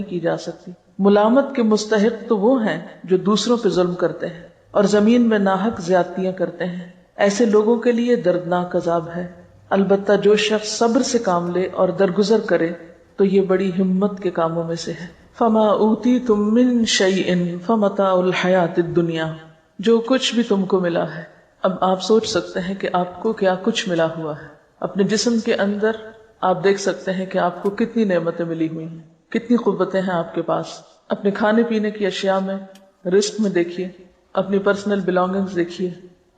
کی جا سکتی. ملامت کے مستحق تو وہ ہیں جو دوسروں پہ ظلم کرتے ہیں اور زمین میں ناحق زیادتیاں کرتے ہیں. ایسے لوگوں کے لیے دردناک عذاب ہے. البتہ جو شخص صبر سے کام لے اور درگزر کرے تو یہ بڑی ہمت کے کاموں میں سے ہے. فما اوتیتم من شیء فمتاع الحیات الدنیا، جو کچھ بھی تم کو ملا ہے. اب آپ سوچ سکتے ہیں کہ آپ کو کیا کچھ ملا ہوا ہے. اپنے جسم کے اندر آپ دیکھ سکتے ہیں کہ آپ کو کتنی نعمتیں ملی ہوئی ہیں، کتنی قوتیں ہیں آپ کے پاس. اپنے کھانے پینے کی اشیاء میں، رزق میں دیکھیے، اپنی پرسنل بلانگنگز دیکھیے،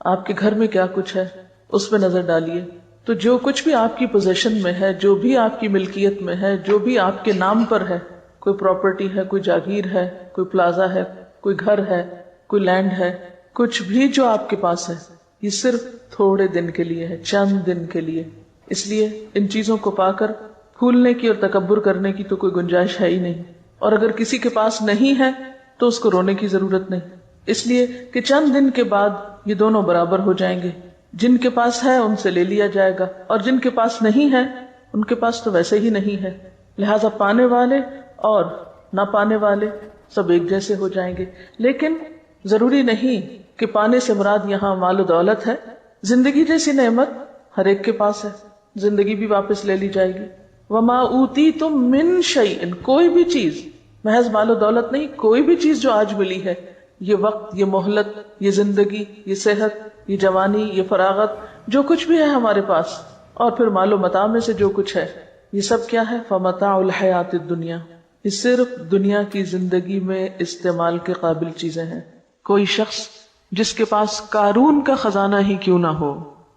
آپ کے گھر میں کیا کچھ ہے اس پہ نظر ڈالیے. تو جو کچھ بھی آپ کی پوزیشن میں ہے، جو بھی آپ کی ملکیت میں ہے، جو بھی آپ کے نام پر ہے، کوئی پراپرٹی ہے، کوئی جاگیر ہے، کوئی پلازا ہے، کوئی گھر ہے، کوئی لینڈ ہے، کچھ بھی جو آپ کے پاس ہے، یہ صرف تھوڑے دن کے لیے ہے، چند دن کے لیے. اس لیے ان چیزوں کو پا کر پھولنے کی اور تکبر کرنے کی تو کوئی گنجائش ہے ہی نہیں. اور اگر کسی کے پاس نہیں ہے تو اس کو رونے کی ضرورت نہیں، اس لیے کہ چند دن کے بعد یہ دونوں برابر ہو جائیں گے. جن کے پاس ہے ان سے لے لیا جائے گا، اور جن کے پاس نہیں ہے ان کے پاس تو ویسے ہی نہیں ہے. لہذا پانے والے اور نہ پانے والے سب ایک جیسے ہو جائیں گے. لیکن ضروری نہیں کہ پانے سے مراد یہاں مال و دولت ہے. زندگی جیسی نعمت ہر ایک کے پاس ہے، زندگی بھی واپس لے لی جائے گی. وما اوتیتم من شیء، کوئی بھی چیز، محض مال و دولت نہیں، کوئی بھی چیز جو آج ملی ہے، یہ وقت، یہ مہلت، یہ زندگی، یہ صحت، یہ جوانی، یہ فراغت، جو کچھ بھی ہے ہمارے پاس، اور پھر مال و متاع میں سے جو کچھ ہے، یہ سب کیا ہے؟ فمتاع الحیات الدنیا، یہ صرف دنیا کی زندگی میں استعمال کے قابل چیزیں ہیں. کوئی شخص جس کے پاس قارون کا خزانہ ہی کیوں نہ ہو،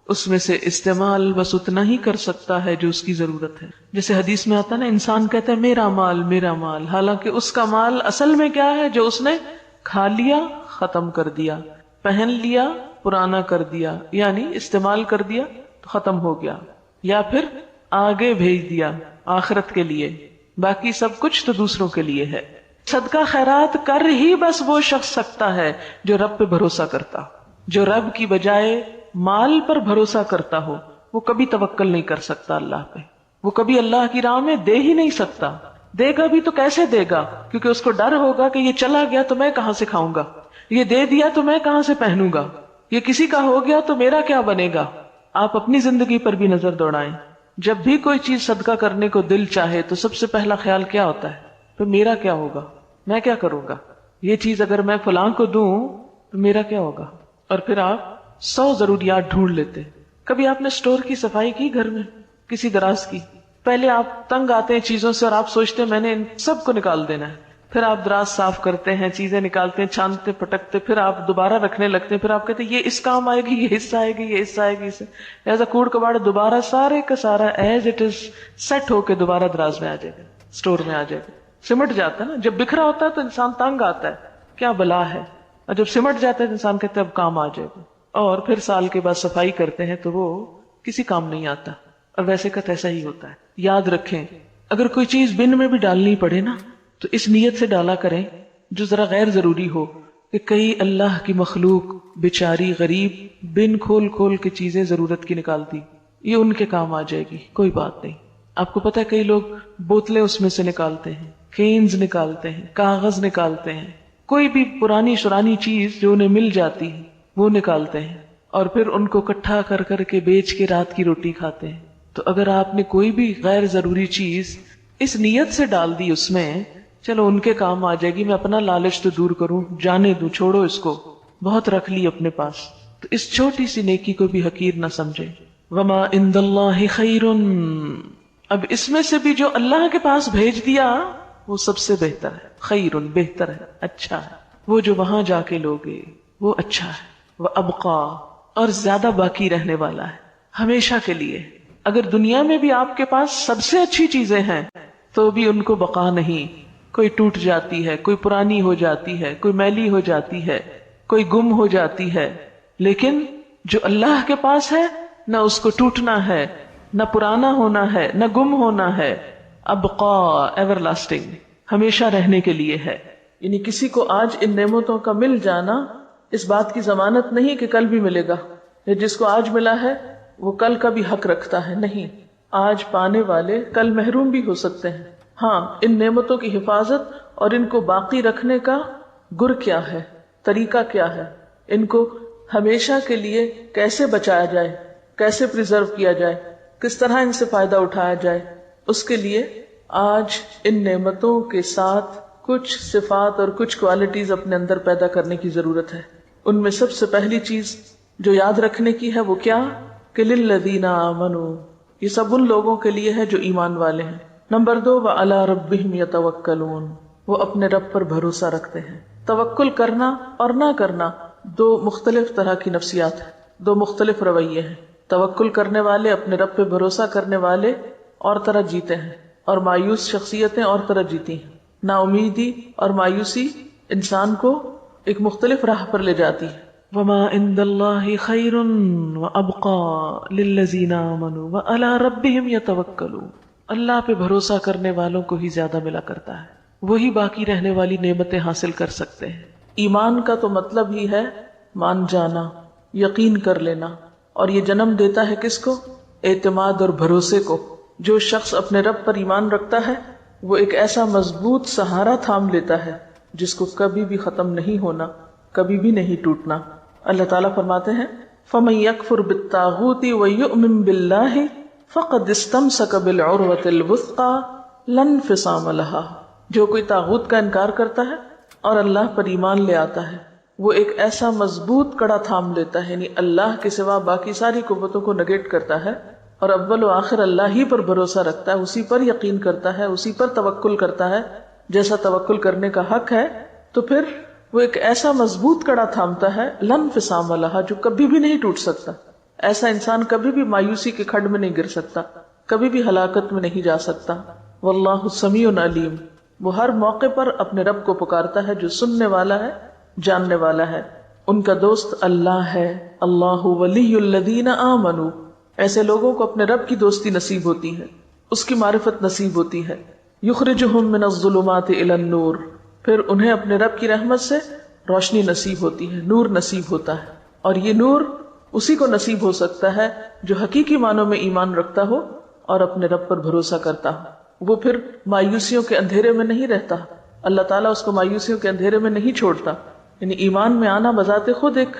اس میں سے استعمال بس اتنا ہی کر سکتا ہے جو اس کی ضرورت ہے. جیسے حدیث میں آتا ہے نا، انسان کہتا ہے میرا مال میرا مال، حالانکہ اس کا مال اصل میں کیا ہے؟ جو اس نے کھا لیا، ختم کر دیا، پہن لیا، پرانا کر دیا، یعنی استعمال کر دیا تو ختم ہو گیا، یا پھر آگے بھیج دیا آخرت کے لیے. باقی سب کچھ تو دوسروں کے لیے ہے. صدقہ خیرات کر ہی بس وہ شخص سکتا ہے جو رب پہ بھروسہ کرتا، جو رب کی بجائے مال پر بھروسہ کرتا ہو. وہ کبھی توکل نہیں کر سکتا اللہ پہ، وہ کبھی اللہ کی راہ میں دے ہی نہیں سکتا. دے گا بھی تو کیسے دے گا؟ کیونکہ اس کو ڈر ہوگا کہ یہ چلا گیا تو میں کہاں سے کھاؤں گا، یہ دے دیا تو میں کہاں سے پہنوں گا، یہ کسی کا ہو گیا تو میرا کیا بنے گا. آپ اپنی زندگی پر بھی نظر دوڑائیں. جب بھی کوئی چیز صدقہ کرنے کو دل چاہے تو سب سے پہلا خیال کیا ہوتا ہے؟ تو میرا کیا ہوگا، میں کیا کروں گا، یہ چیز اگر میں فلاں کو دوں تو میرا کیا ہوگا. اور پھر آپ 100 ضروریات ڈھونڈ لیتے. کبھی آپ نے سٹور کی صفائی کی گھر میں، کسی دراز کی؟ پہلے آپ تنگ آتے ہیں چیزوں سے اور آپ سوچتے ہیں میں نے ان سب کو نکال دینا ہے. پھر آپ دراز صاف کرتے ہیں، چیزیں نکالتے ہیں، چھانتے پٹکتے، پھر آپ دوبارہ رکھنے لگتے ہیں. پھر آپ کہتے ہیں یہ اس کام آئے گی، یہ حصہ آئے گی، یہ حصہ آئے گی. ایسا کوڑ کباڑ دوبارہ سارے کا سارا ایز اٹ از سیٹ ہو کے دوبارہ دراز میں آ جائے گا، سٹور میں آ جائے گا. سمٹ جاتا ہے نا، جب بکھرا ہوتا ہے تو انسان تنگ آتا ہے، کیا بلا ہے، اور جب سمٹ جاتا ہے تو انسان کہتا ہے اب کام آ جائے گا. اور پھر سال کے بعد صفائی کرتے ہیں تو وہ کسی کام نہیں آتا. اور ویسے کا ایسا ہی ہوتا ہے. یاد رکھیں، اگر کوئی چیز بن میں بھی ڈالنی پڑے نا تو اس نیت سے ڈالا کریں جو ذرا غیر ضروری ہو، کہ کئی اللہ کی مخلوق بیچاری غریب بن کھول کھول کے چیزیں ضرورت کی نکالتی، یہ ان کے کام آ جائے گی، کوئی بات نہیں. آپ کو پتا ہے کئی لوگ بوتلیں اس میں سے نکالتے ہیں، کینز نکالتے ہیں، کاغذ نکالتے ہیں، کوئی بھی پرانی شرانی چیز جو انہیں مل جاتی ہے وہ نکالتے ہیں، اور پھر ان کو اکٹھا کر کر کے بیچ کے رات کی روٹی کھاتے ہیں. تو اگر آپ نے کوئی بھی غیر ضروری چیز اس نیت سے ڈال دی اس میں، چلو ان کے کام آ جائے گی، میں اپنا لالچ تو دور کروں، جانے دوں، چھوڑو اس کو، بہت رکھ لی اپنے پاس، تو اس چھوٹی سی نیکی کو بھی حقیر نہ سمجھے. وما عند اللہ خیر، اب اس میں سے بھی جو اللہ کے پاس بھیج دیا وہ سب سے بہتر ہے. خیر، بہتر ہے، اچھا ہے. وہ جو وہاں جا کے لوگے وہ اچھا ہے. وہ ابقا، اور زیادہ باقی رہنے والا ہے، ہمیشہ کے لیے. اگر دنیا میں بھی آپ کے پاس سب سے اچھی چیزیں ہیں تو بھی ان کو بقا نہیں. کوئی ٹوٹ جاتی ہے، کوئی پرانی ہو جاتی ہے، کوئی میلی ہو جاتی ہے، کوئی گم ہو جاتی ہے. لیکن جو اللہ کے پاس ہے، نہ اس کو ٹوٹنا ہے، نہ پرانا ہونا ہے، نہ گم ہونا ہے. ابقا، ایور لاسٹنگ، ہمیشہ رہنے کے لیے ہے. یعنی کسی کو آج ان نعمتوں کا مل جانا اس بات کی ضمانت نہیں کہ کل بھی ملے گا، یا جس کو آج ملا ہے وہ کل کا بھی حق رکھتا ہے. نہیں، آج پانے والے کل محروم بھی ہو سکتے ہیں. ہاں ان نعمتوں کی حفاظت اور ان کو باقی رکھنے کا گر کیا ہے، طریقہ کیا ہے، ان کو ہمیشہ کے لیے کیسے بچایا جائے، کیسے پریزرو کیا جائے، کس طرح ان سے فائدہ اٹھایا جائے، اس کے لیے آج ان نعمتوں کے ساتھ کچھ صفات اور کچھ کوالٹیز اپنے اندر پیدا کرنے کی ضرورت ہے۔ ان میں سب سے پہلی چیز جو یاد رکھنے کی ہے وہ کیا کہ للذین آمنوا، یہ سب ان لوگوں کے لیے ہے جو ایمان والے ہیں۔ نمبر 2 وعلی ربہم یتوکلون، وہ اپنے رب پر بھروسہ رکھتے ہیں۔ توکل کرنا اور نہ کرنا دو مختلف طرح کی نفسیات ہیں، دو مختلف رویے ہیں۔ توکل کرنے والے، اپنے رب پہ بھروسہ کرنے والے اور طرح جیتے ہیں، اور مایوس شخصیتیں اور طرح جیتی ہیں۔ نا امیدی اور مایوسی انسان کو ایک مختلف راہ پر لے جاتی ہے۔ وما عند اللہ خیر وابقى للذین آمنوا وعلی ربہم یتوکلون، اللہ پہ بھروسہ کرنے والوں کو ہی زیادہ ملا کرتا ہے، وہی باقی رہنے والی نعمتیں حاصل کر سکتے ہیں۔ ایمان کا تو مطلب ہی ہے مان جانا، یقین کر لینا، اور یہ جنم دیتا ہے کس کو؟ اعتماد اور بھروسے کو۔ جو شخص اپنے رب پر ایمان رکھتا ہے وہ ایک ایسا مضبوط سہارا تھام لیتا ہے جس کو کبھی بھی ختم نہیں ہونا، کبھی بھی نہیں ٹوٹنا۔ اللہ تعالیٰ فرماتے ہیں فَمَن يَكْفُرْ بِالطَّاغُوتِ وَيُؤْمِن بِاللَّهِ فَقَدِ اسْتَمْسَكَ بِالْعُرْوَةِ الْوُثْقَى لَا انفصام لَهَا، جو کوئی طاغوت کا انکار کرتا ہے اور اللہ پر ایمان لے آتا ہے وہ ایک ایسا مضبوط کڑا تھام لیتا ہے، یعنی اللہ کے سوا باقی ساری قوتوں کو نگیٹ کرتا ہے اور اول و آخر اللہ ہی پر بھروسہ رکھتا ہے، اسی پر یقین کرتا ہے، اسی پر توکل کرتا ہے جیسا توکل کرنے کا حق ہے، تو پھر وہ ایک ایسا مضبوط کڑا تھامتا ہے لن انفصام لہا، جو کبھی بھی نہیں ٹوٹ سکتا۔ ایسا انسان کبھی بھی مایوسی کے کھڈ میں نہیں گر سکتا، کبھی بھی ہلاکت میں نہیں جا سکتا۔ واللہ سمیع علیم، وہ ہر موقع پر اپنے رب کو پکارتا ہے جو سننے والا ہے، جاننے والا ہے۔ ان کا دوست اللہ ہے، اللہ ولی الذین آمنوا، ایسے لوگوں کو اپنے رب کی دوستی نصیب ہوتی ہے، اس کی معرفت نصیب ہوتی ہے۔ یخرجہم من الظلمات الی النور، پھر انہیں اپنے رب کی رحمت سے روشنی نصیب ہوتی ہے، نور نصیب ہوتا ہے، اور یہ نور اسی کو نصیب ہو سکتا ہے جو حقیقی معنوں میں ایمان رکھتا ہو اور اپنے رب پر بھروسہ کرتا ہو۔ وہ پھر مایوسیوں کے اندھیرے میں نہیں رہتا، اللہ تعالیٰ اس کو مایوسیوں کے اندھیرے میں نہیں چھوڑتا، یعنی ایمان میں آنا بذات خود ایک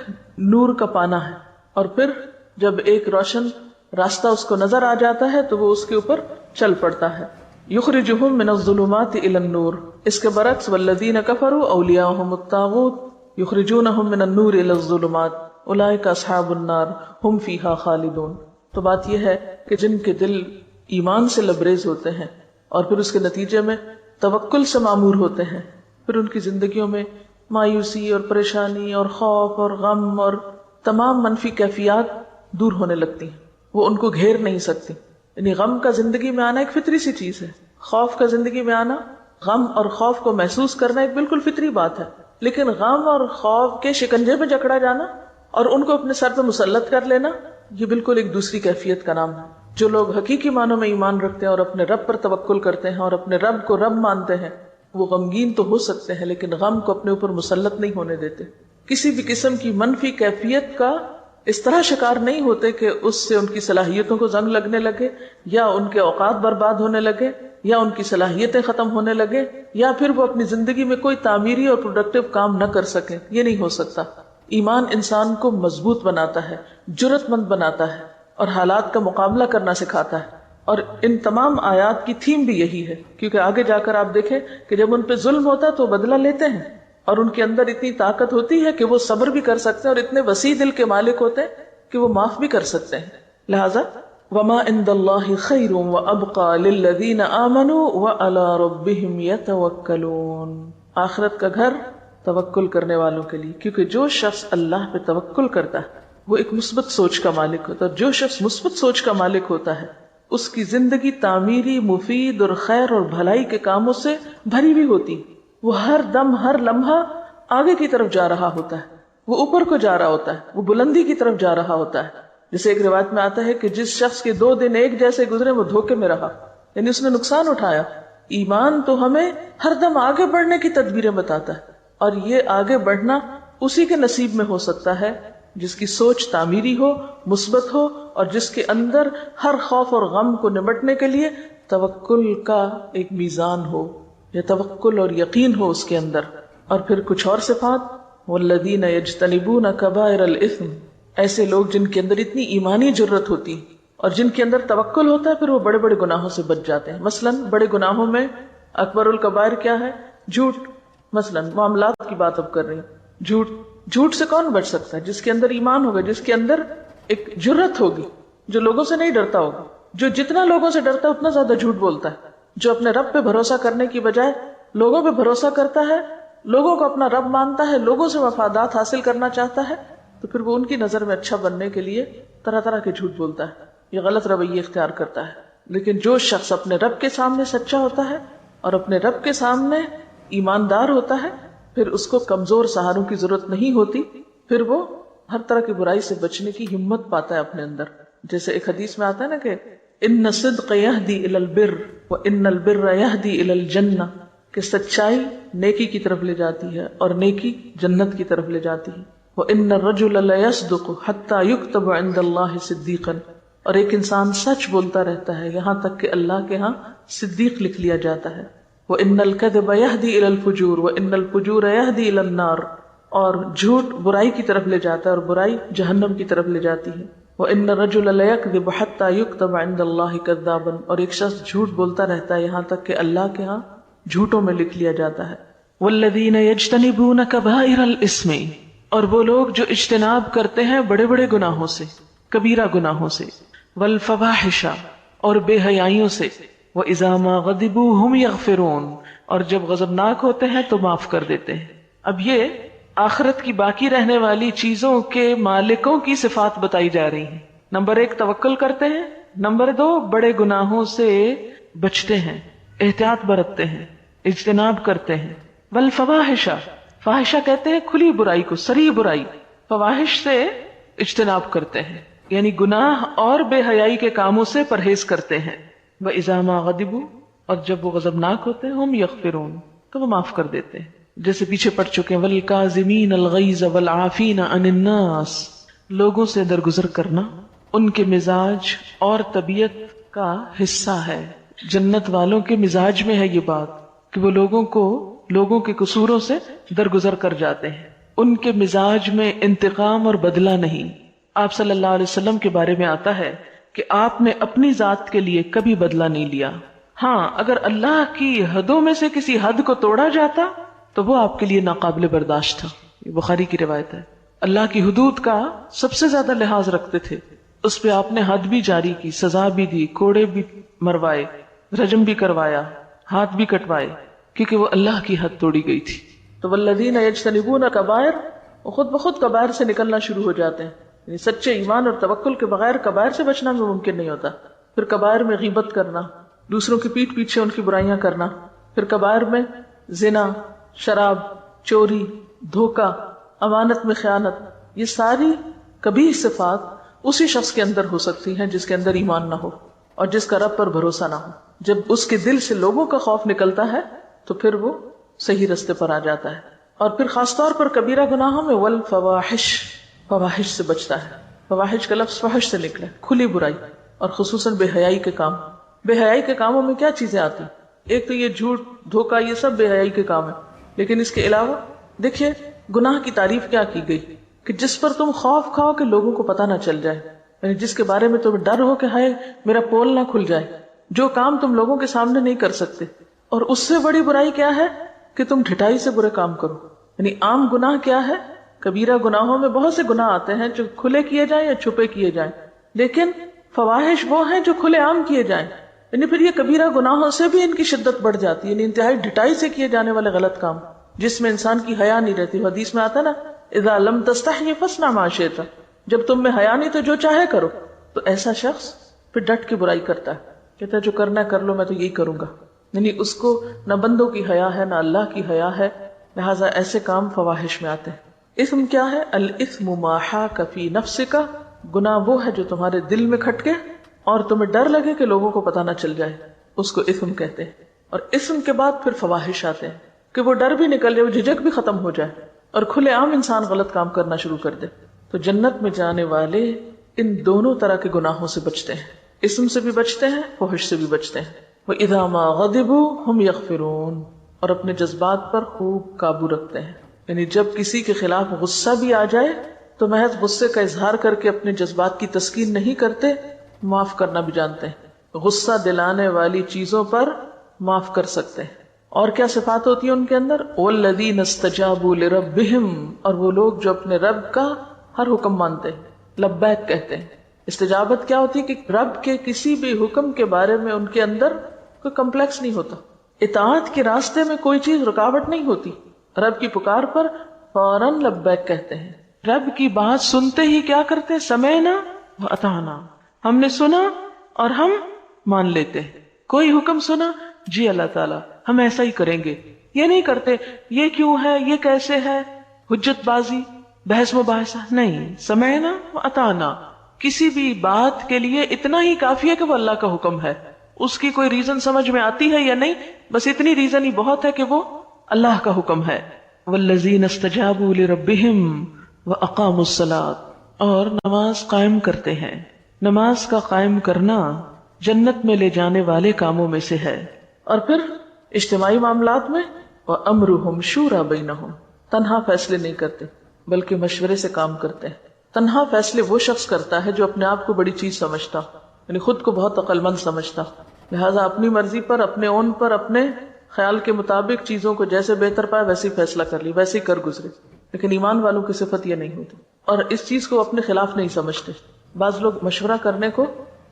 نور کا پانا ہے، اور پھر جب ایک روشن راستہ اس کو نظر آ جاتا ہے تو وہ اس کے اوپر چل پڑتا ہے۔ یخرجہم من الظلمات الی النور، اس کے برعکس والذین کفروا اولیاءہم الطاغوت یخرجونہم من النور الی الظلمات اولئک اصحاب النار ہم فیہا خالدون۔ تو بات یہ ہے کہ جن کے دل ایمان سے لبریز ہوتے ہیں اور پھر اس کے نتیجے میں توکل سے معمور ہوتے ہیں، پھر ان کی زندگیوں میں مایوسی اور پریشانی اور خوف اور غم اور تمام منفی کیفیات دور ہونے لگتی ہیں، وہ ان کو گھیر نہیں سکتی۔ یعنی غم کا زندگی میں آنا ایک فطری سی چیز ہے، خوف کا زندگی میں آنا، غم اور خوف کو محسوس کرنا ایک بالکل فطری بات ہے، لیکن غم اور خوف کے شکنجے میں جکڑا جانا اور ان کو اپنے سر پہ مسلط کر لینا، یہ بالکل ایک دوسری کیفیت کا نام ہے۔ جو لوگ حقیقی معنوں میں ایمان رکھتے ہیں اور اپنے رب پر توکل کرتے ہیں اور اپنے رب کو رب مانتے ہیں، وہ غمگین تو ہو سکتے ہیں لیکن غم کو اپنے اوپر مسلط نہیں ہونے دیتے، کسی بھی قسم کی منفی کیفیت کا اس طرح شکار نہیں ہوتے کہ اس سے ان کی صلاحیتوں کو زنگ لگنے لگے، یا ان کے اوقات برباد ہونے لگے، یا ان کی صلاحیتیں ختم ہونے لگے، یا پھر وہ اپنی زندگی میں کوئی تعمیری اور پروڈکٹیو کام نہ کر سکیں۔ یہ نہیں ہو سکتا۔ ایمان انسان کو مضبوط بناتا ہے، جرأت مند بناتا ہے اور حالات کا مقابلہ کرنا سکھاتا ہے، اور ان تمام آیات کی تھیم بھی یہی ہے، کیونکہ آگے جا کر آپ دیکھیں کہ جب ان پہ ظلم ہوتا ہے تو بدلہ لیتے ہیں، اور ان کے اندر اتنی طاقت ہوتی ہے کہ وہ صبر بھی کر سکتے ہیں اور اتنے وسیع دل کے مالک ہوتے ہیں کہ وہ معاف بھی کر سکتے ہیں۔ لہذا وما عند اللہ خیر وابقى للذین آمنوا وعلی ربہم یتوکلون، آخرت کا گھر توکل کرنے والوں کے لیے، کیونکہ جو شخص اللہ پہ توکل کرتا ہے وہ ایک مثبت سوچ کا مالک ہوتا ہے، اور جو شخص مثبت سوچ کا مالک ہوتا ہے اس کی زندگی تعمیری، مفید اور خیر اور بھلائی کے کاموں سے بھری ہوئی ہوتی، وہ ہر دم ہر لمحہ آگے کی طرف جا رہا ہوتا ہے، وہ اوپر کو جا رہا ہوتا ہے، وہ بلندی کی طرف جا رہا ہوتا ہے۔ جیسے ایک روایت میں آتا ہے کہ جس شخص کے 2 دن ایک جیسے گزرے وہ دھوکے میں رہا، یعنی اس نے نقصان اٹھایا۔ ایمان تو ہمیں ہر دم آگے بڑھنے کی تدبیریں بتاتا ہے، اور یہ آگے بڑھنا اسی کے نصیب میں ہو سکتا ہے جس کی سوچ تعمیری ہو، مثبت ہو، اور جس کے اندر ہر خوف اور غم کو نمٹنے کے لیے توکل کا ایک میزان ہو، یا توکل اور یقین ہو اس کے اندر. اور پھر کچھ اور صفات، والذین یجتنبون کبائر الاثم، ایسے لوگ جن کے اندر اتنی ایمانی جرت ہوتی اور جن کے اندر توکل ہوتا ہے، پھر وہ بڑے بڑے گناہوں سے بچ جاتے ہیں. مثلا بڑے گناہوں میں اکبر الکبائر کیا ہے؟ جھوٹ. مثلا معاملات کی بات اب کر رہی ہوں. جھوٹ سے کون بچ سکتا ہے؟ جس کے اندر ایمان ہوگا، جس کے اندر ایک جرت ہوگی، جو لوگوں سے نہیں ڈرتا ہوگا. جو جتنا لوگوں سے ڈرتا ہے اتنا زیادہ جھوٹ بولتا ہے. جو اپنے رب پہ بھروسہ کرنے کی بجائے لوگوں پہ بھروسہ کرتا ہے، لوگوں کو اپنا رب مانتا ہے، لوگوں سے مفادات حاصل کرنا چاہتا ہے، تو پھر وہ ان کی نظر میں اچھا بننے کے لیے طرح طرح کے جھوٹ بولتا ہے، یہ غلط رویے اختیار کرتا ہے. لیکن جو شخص اپنے رب کے سامنے سچا ہوتا ہے اور اپنے رب کے سامنے ایماندار ہوتا ہے، پھر اس کو کمزور سہاروں کی ضرورت نہیں ہوتی. پھر وہ ہر طرح کی برائی سے بچنے کی ہمت پاتا ہے اپنے اندر. جیسے ایک حدیث میں آتا ہے نا کہ ان الصدق یہدی الی البر وان البر یہدی الی الجنہ، کہ سچائی نیکی کی طرف لے جاتی ہے اور نیکی جنت کی طرف لے جاتی ہے. وان الرجل لیصدق حتی یکتب عند اللہ صدیقا، اور ایک انسان سچ بولتا رہتا ہے یہاں تک کہ اللہ کے ہاں صدیق لکھ لیا جاتا ہے. وان الکذب یہدی الی الفجور وان الفجور یہدی الی النار، اور جھوٹ برائی کی طرف لے جاتا ہے اور برائی جہنم کی طرف لے جاتی ہے. وَإِنَّ الرَّجُلَ لَيَكْذِبُ حَتَّى يُكْتَبَ عِندَ اللَّهِ كَذَّابًا، اور ایک شخص جھوٹ بولتا رہتا ہے یہاں تک کہ اللہ کے ہاں جھوٹوں میں لکھ لیا جاتا ہے. وَالَّذِينَ يَجْتَنِبُونَ كَبَائِرَ الْإِثْمِ، اور وہ لوگ جو اجتناب کرتے ہیں بڑے بڑے گناہوں سے، کبیرہ گناہوں سے. وَالْفَوَاحِشَ، اور بے حیائیوں سے. وَإِذَا مَا غَضِبُوا هُمْ يَغْفِرُونَ، اور جب غضبناک ہوتے ہیں تو معاف کر دیتے ہیں. اب یہ آخرت کی باقی رہنے والی چیزوں کے مالکوں کی صفات بتائی جا رہی ہیں. نمبر 1 توکل کرتے ہیں، نمبر 2 بڑے گناہوں سے بچتے ہیں، احتیاط برتتے ہیں، اجتناب کرتے ہیں. والفواحش، فاحشہ کہتے ہیں کھلی برائی کو، صریح برائی. فواحش سے اجتناب کرتے ہیں یعنی گناہ اور بے حیائی کے کاموں سے پرہیز کرتے ہیں. وَإِذَا مَا غَضِبُوا، اور جب وہ غضبناک ہوتے ہیں، ہم یغفرون، تو وہ معاف کر دیتے ہیں. جیسے پیچھے پڑھ چکے ہیں وَالْكَاظِمِينَ الْغَيْظَ وَالْعَافِينَ عَنِ النَّاسِ، لوگوں سے درگزر کرنا ان کے مزاج اور طبیعت کا حصہ ہے. جنت والوں کے مزاج میں ہے یہ بات کہ وہ لوگوں کے قصوروں سے درگزر کر جاتے ہیں. ان کے مزاج میں انتقام اور بدلہ نہیں. آپ صلی اللہ علیہ وسلم کے بارے میں آتا ہے کہ آپ نے اپنی ذات کے لیے کبھی بدلہ نہیں لیا. ہاں، اگر اللہ کی حدوں میں سے کسی حد کو توڑا جاتا تو وہ آپ کے لیے ناقابل برداشت تھا. یہ بخاری کی روایت ہے. اللہ کی حدود کا سب سے زیادہ لحاظ رکھتے تھے، اس پہ آپ نے حد بھی جاری کی، سزا بھی دی، کوڑے بھی مروائے، رجم بھی کروایا، ہاتھ بھی کٹوائے، کیونکہ وہ اللہ کی حد توڑی گئی تھی. تو والذین یجتنبون کبائر، وہ خود بخود کبائر سے نکلنا شروع ہو جاتے ہیں. یعنی سچے ایمان اور توکل کے بغیر کبائر سے بچنا بھی ممکن نہیں ہوتا. پھر کبائر میں غیبت کرنا، دوسروں کی پیٹھ پیچھے ان کی برائیاں کرنا. پھر کبائر میں زنا، شراب، چوری، دھوکہ، امانت میں خیانت، یہ ساری کبیح صفات اسی شخص کے اندر ہو سکتی ہیں جس کے اندر ایمان نہ ہو اور جس کا رب پر بھروسہ نہ ہو. جب اس کے دل سے لوگوں کا خوف نکلتا ہے تو پھر وہ صحیح رستے پر آ جاتا ہے. اور پھر خاص طور پر کبیرہ گناہوں میں والفواحش، فواحش سے بچتا ہے. فواحش کا لفظ فحش سے نکلا، کھلی برائی، اور خصوصاً بے حیائی کے کام. بے حیائی کے کاموں میں کیا چیزیں آتی؟ ایک تو یہ جھوٹ، دھوکہ، یہ سب بے حیائی کے کام ہیں. لیکن اس کے علاوہ دیکھیے گناہ کی تعریف کیا کی گئی کہ جس پر تم خوف کھاؤ کہ لوگوں کو پتہ نہ چل جائے، یعنی جس کے بارے میں تمہیں ڈر ہو کہ ہائے میرا پول نہ کھل جائے، جو کام تم لوگوں کے سامنے نہیں کر سکتے. اور اس سے بڑی برائی کیا ہے کہ تم ڈھٹائی سے برے کام کرو. یعنی عام گناہ کیا ہے؟ کبیرہ گناہوں میں بہت سے گناہ آتے ہیں جو کھلے کیے جائیں یا چھپے کیے جائیں، لیکن فواحش وہ ہیں جو کھلے عام کیے جائیں. یعنی پھر یہ کبیرہ گناہوں سے بھی ان کی شدت بڑھ جاتی ہے، یعنی انتہائی ڈھٹائی سے کیے جانے والے غلط کام جس میں انسان کی حیا نہیں رہتی. حدیث میں آتا نا اذا لم تستحی فاصنع ما شئت، جب تم میں حیا نہیں تو جو چاہے کرو. تو ایسا شخص پھر ڈٹ کے برائی کرتا ہے، کہتا ہے جو کرنا ہے کر لو، میں تو یہی کروں گا. یعنی اس کو نہ بندوں کی حیا ہے نہ اللہ کی حیا ہے، لہٰذا ایسے کام فواحش میں آتے ہیں. اثم کیا ہے؟ الاثم ما حاک فی نفسک، گناہ وہ ہے جو تمہارے دل میں کھٹکے اور تمہیں ڈر لگے کہ لوگوں کو پتہ نہ چل جائے، اس کو اثم کہتے ہیں. اور اثم کے بعد پھر فواحش آتے ہیں کہ وہ ڈر بھی نکل جائے، وہ جھجک بھی ختم ہو جائے اور کھلے عام انسان غلط کام کرنا شروع کر دے. تو جنت میں جانے والے ان دونوں طرح کے گناہوں سے بچتے ہیں، اثم سے بھی بچتے ہیں، فحش سے بھی بچتے ہیں. وَإِذَا مَا غَضِبُوا هُمْ يَغْفِرُونَ، اور اپنے جذبات پر خوب قابو رکھتے ہیں. یعنی جب کسی کے خلاف غصہ بھی آ جائے تو محض غصے کا اظہار کر کے اپنے جذبات کی تسکین نہیں کرتے، معاف کرنا بھی جانتے ہیں. غصہ دلانے والی چیزوں پر معاف کر سکتے ہیں. اور کیا صفات ہوتی ہیں ان کے اندر؟ وَالَّذِينَ اسْتَجَابُوا لِرَبِّهِمْ، اور وہ لوگ جو اپنے رب کا ہر حکم مانتے ہیں، لبیک کہتے ہیں. استجابت کیا ہوتی ہے؟ کہ رب کے کسی بھی حکم کے بارے میں ان کے اندر کوئی کمپلیکس نہیں ہوتا، اطاعت کے راستے میں کوئی چیز رکاوٹ نہیں ہوتی. رب کی پکار پر فوراً لبیک کہتے ہیں. رب کی بات سنتے ہی کیا کرتے ہیں؟ سمعنا وأطعنا، ہم نے سنا اور ہم مان لیتے ہیں. کوئی حکم سنا، جی اللہ تعالیٰ ہم ایسا ہی کریں گے. یہ نہیں کرتے یہ کیوں ہے، یہ کیسے ہے، حجت بازی، بحث مباحثہ نہیں. سمعنا وأطعنا، کسی بھی بات کے لیے اتنا ہی کافی ہے کہ وہ اللہ کا حکم ہے. اس کی کوئی ریزن سمجھ میں آتی ہے یا نہیں، بس اتنی ریزن ہی بہت ہے کہ وہ اللہ کا حکم ہے. والذین استجابوا لربہم واقاموا الصلاۃ، اور نماز قائم کرتے ہیں. نماز کا قائم کرنا جنت میں لے جانے والے کاموں میں سے ہے. اور پھر اجتماعی معاملات میں وامرہم شورا بینہم، تنہا فیصلے نہیں کرتے بلکہ مشورے سے کام کرتے ہیں. تنہا فیصلے وہ شخص کرتا ہے جو اپنے آپ کو بڑی چیز سمجھتا، یعنی خود کو بہت عقل مند سمجھتا، لہذا اپنی مرضی پر، اپنے اون پر، اپنے خیال کے مطابق چیزوں کو جیسے بہتر پائے ویسے ہی فیصلہ کر لی، ویسے ہی کر گزرے. لیکن ایمان والوں کی صفت یہ نہیں ہوتی، اور اس چیز کو اپنے خلاف نہیں سمجھتے. بعض لوگ مشورہ کرنے کو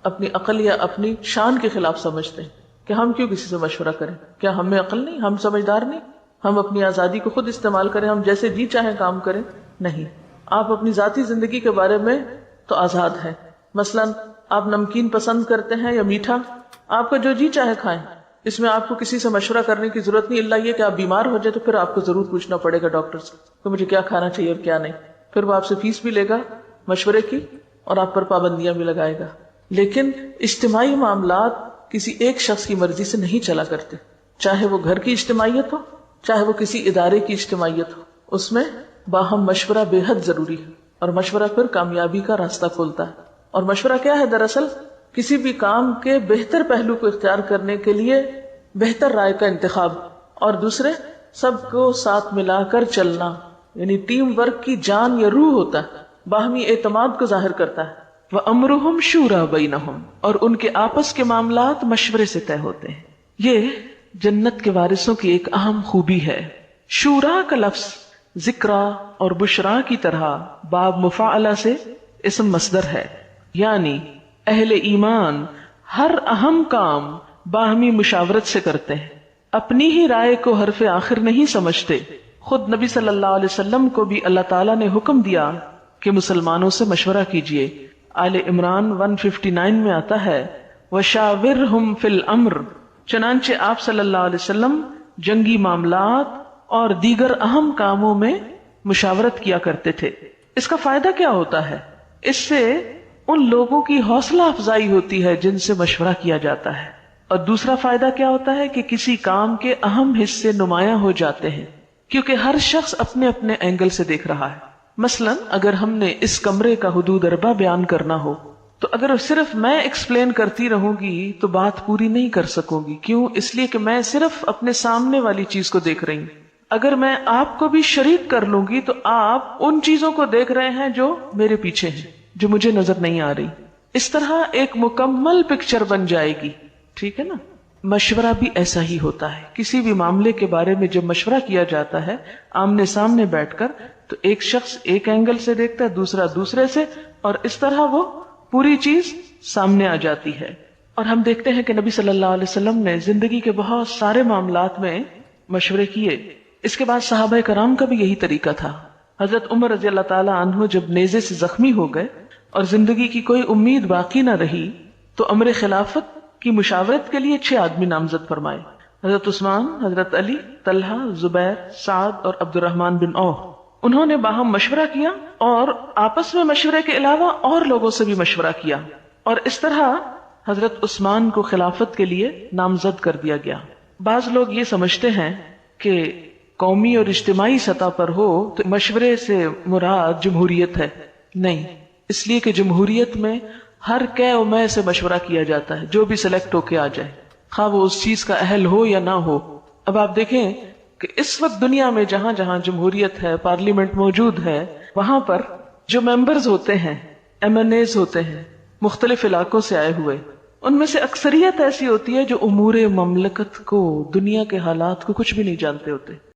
اپنی عقل یا اپنی شان کے خلاف سمجھتے ہیں کہ ہم کیوں کسی سے مشورہ کریں، کیا ہم میں عقل نہیں، ہم سمجھدار نہیں، ہم اپنی آزادی کو خود استعمال کریں، ہم جیسے جی چاہیں کام کریں. نہیں، آپ اپنی ذاتی زندگی کے بارے میں تو آزاد ہیں. مثلا آپ نمکین پسند کرتے ہیں یا میٹھا، آپ کو جو جی چاہے کھائیں، اس میں آپ کو کسی سے مشورہ کرنے کی ضرورت نہیں، الا یہ کہ آپ بیمار ہو جائے تو پھر آپ کو ضرور پوچھنا پڑے گا ڈاکٹر سے کہ مجھے کیا کھانا چاہیے اور کیا نہیں. پھر وہ آپ سے فیس بھی لے گا مشورے کی اور آپ پر پابندیاں بھی لگائے گا. لیکن اجتماعی معاملات کسی ایک شخص کی مرضی سے نہیں چلا کرتے، چاہے وہ گھر کی اجتماعیت ہو، چاہے وہ کسی ادارے کی اجتماعیت ہو. اس میں باہم مشورہ بے حد ضروری ہے، اور مشورہ پھر کامیابی کا راستہ کھولتا ہے. اور مشورہ کیا ہے؟ دراصل کسی بھی کام کے بہتر پہلو کو اختیار کرنے کے لیے بہتر رائے کا انتخاب، اور دوسرے سب کو ساتھ ملا کر چلنا، یعنی ٹیم ورک کی جان یا روح ہوتا ہے، باہمی اعتماد کو ظاہر کرتا ہے. وَأَمْرُهُمْ شُورَى بَيْنَهُمْ، اور ان کے آپس کے معاملات مشورے سے طے ہوتے ہیں. یہ جنت کے وارثوں کی ایک اہم خوبی ہے. شورا کا لفظ ذکرا اور بشرا کی طرح باب مفاعلہ سے اسم مصدر ہے، یعنی اہل ایمان ہر اہم کام باہمی مشاورت سے کرتے ہیں، اپنی ہی رائے کو حرف آخر نہیں سمجھتے. خود نبی صلی اللہ علیہ وسلم کو بھی اللہ تعالیٰ نے حکم دیا کہ مسلمانوں سے مشورہ کیجیے. آل عمران 159 میں آتا ہے وَشَاوِرْهُمْ فِي الْأَمْرِ، چنانچہ آپ صلی اللہ علیہ وسلم جنگی معاملات اور دیگر اہم کاموں میں مشاورت کیا کرتے تھے. اس کا فائدہ کیا ہوتا ہے؟ اس سے ان لوگوں کی حوصلہ افزائی ہوتی ہے جن سے مشورہ کیا جاتا ہے. اور دوسرا فائدہ کیا ہوتا ہے کہ کسی کام کے اہم حصے نمایاں ہو جاتے ہیں، کیونکہ ہر شخص اپنے اپنے اینگل سے دیکھ رہا ہے. مثلا اگر ہم نے اس کمرے کا حدود اربع بیان کرنا ہو تو اگر صرف میں ایکسپلین کرتی رہوں گی تو بات پوری نہیں کر سکوں گی. کیوں؟ اس لیے کہ میں صرف اپنے سامنے والی چیز کو دیکھ رہی ہوں. اگر میں آپ کو بھی شریک کر لوں گی تو آپ ان چیزوں کو دیکھ رہے ہیں جو میرے پیچھے ہیں، جو مجھے نظر نہیں آ رہی. اس طرح ایک مکمل پکچر بن جائے گی. ٹھیک ہے نا؟ مشورہ بھی ایسا ہی ہوتا ہے. کسی بھی معاملے کے بارے میں جب مشورہ کیا جاتا ہے آمنے سامنے بیٹھ کر، تو ایک شخص ایک اینگل سے دیکھتا ہے، دوسرا دوسرے سے، اور اس طرح وہ پوری چیز سامنے آ جاتی ہے. اور ہم دیکھتے ہیں کہ نبی صلی اللہ علیہ وسلم نے زندگی کے بہت سارے معاملات میں مشورے کیے. اس کے بعد صحابہ کرام کا بھی یہی طریقہ تھا. حضرت عمر رضی اللہ تعالی عنہ جب نیزے سے زخمی ہو گئے اور زندگی کی کوئی امید باقی نہ رہی تو امر خلافت کی مشاورت کے لیے 6 آدمی نامزد فرمائے. حضرت عثمان، حضرت علی، طلحہ، زبیر، سعد اور عبد الرحمن بن عوف. انہوں نے باہم مشورہ کیا اور آپس میں مشورے کے علاوہ اور لوگوں سے بھی مشورہ کیا، اور اس طرح حضرت عثمان کو خلافت کے لیے نامزد کر دیا گیا. بعض لوگ یہ سمجھتے ہیں کہ قومی اور اجتماعی سطح پر ہو تو مشورے سے مراد جمہوریت ہے. نہیں، اس لیے کہ جمہوریت میں ہر کہ و میں سے مشورہ کیا جاتا ہے، جو بھی سلیکٹ ہو کے آ جائے. خواہ وہ اس چیز کا اہل ہو یا نہ ہو۔ اب آپ دیکھیں کہ اس وقت دنیا میں جہاں جہاں جمہوریت ہے، پارلیمنٹ موجود ہے، وہاں پر جو ممبرز ہوتے ہیں، MNAs ہوتے ہیں، مختلف علاقوں سے آئے ہوئے، ان میں سے اکثریت ایسی ہوتی ہے جو امور مملکت کو، دنیا کے حالات کو کچھ بھی نہیں جانتے ہوتے۔